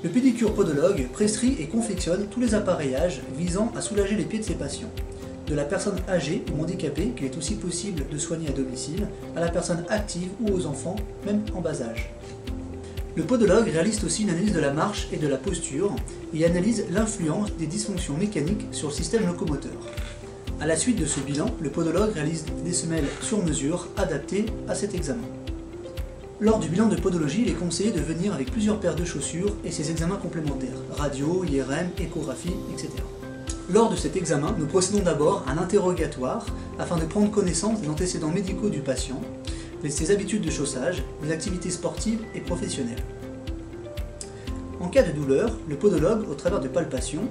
Le pédicure podologue prescrit et confectionne tous les appareillages visant à soulager les pieds de ses patients, de la personne âgée ou handicapée qu'il est aussi possible de soigner à domicile, à la personne active ou aux enfants, même en bas âge. Le podologue réalise aussi une analyse de la marche et de la posture et analyse l'influence des dysfonctions mécaniques sur le système locomoteur. À la suite de ce bilan, le podologue réalise des semelles sur mesure adaptées à cet examen. Lors du bilan de podologie, il est conseillé de venir avec plusieurs paires de chaussures et ses examens complémentaires, radio, IRM, échographie, etc. Lors de cet examen, nous procédons d'abord à un interrogatoire afin de prendre connaissance des antécédents médicaux du patient, de ses habitudes de chaussage, des activités sportives et professionnelles. En cas de douleur, le podologue, au travers de palpations,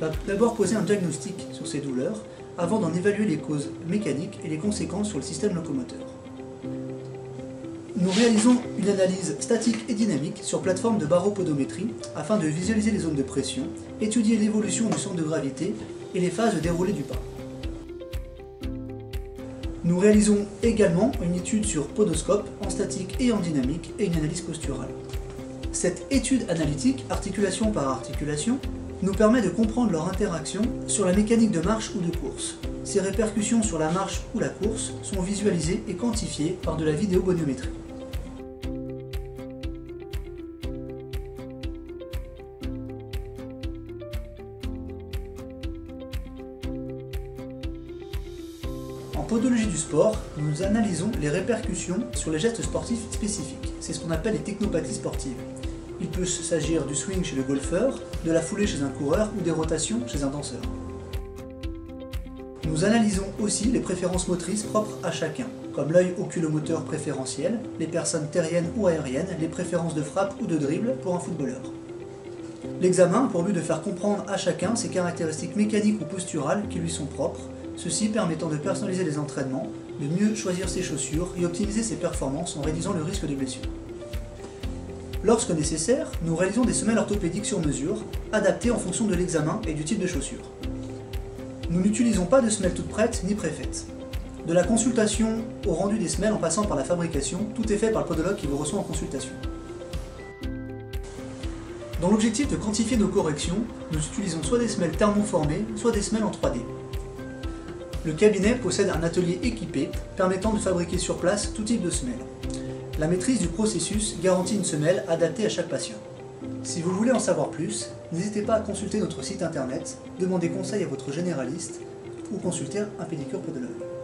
va d'abord poser un diagnostic sur ces douleurs avant d'en évaluer les causes mécaniques et les conséquences sur le système locomoteur. Nous réalisons une analyse statique et dynamique sur plateforme de baropodométrie afin de visualiser les zones de pression, étudier l'évolution du centre de gravité et les phases de déroulé du pas. Nous réalisons également une étude sur podoscope en statique et en dynamique et une analyse posturale. Cette étude analytique, articulation par articulation, nous permet de comprendre leur interaction sur la mécanique de marche ou de course. Ces répercussions sur la marche ou la course sont visualisées et quantifiées par de la vidéogoniométrie. En podologie du sport, nous analysons les répercussions sur les gestes sportifs spécifiques. C'est ce qu'on appelle les technopathies sportives. Il peut s'agir du swing chez le golfeur, de la foulée chez un coureur ou des rotations chez un danseur. Nous analysons aussi les préférences motrices propres à chacun, comme l'œil oculomoteur préférentiel, les personnes terriennes ou aériennes, les préférences de frappe ou de dribble pour un footballeur. L'examen a pour but de faire comprendre à chacun ses caractéristiques mécaniques ou posturales qui lui sont propres, ceci permettant de personnaliser les entraînements, de mieux choisir ses chaussures et optimiser ses performances en réduisant le risque de blessure. Lorsque nécessaire, nous réalisons des semelles orthopédiques sur mesure, adaptées en fonction de l'examen et du type de chaussure. Nous n'utilisons pas de semelles toutes prêtes ni préfaites. De la consultation au rendu des semelles en passant par la fabrication, tout est fait par le podologue qui vous reçoit en consultation. Dans l'objectif de quantifier nos corrections, nous utilisons soit des semelles thermoformées, soit des semelles en 3D. Le cabinet possède un atelier équipé permettant de fabriquer sur place tout type de semelles. La maîtrise du processus garantit une semelle adaptée à chaque patient. Si vous voulez en savoir plus, n'hésitez pas à consulter notre site internet, demander conseil à votre généraliste ou consulter un pédicure podologue.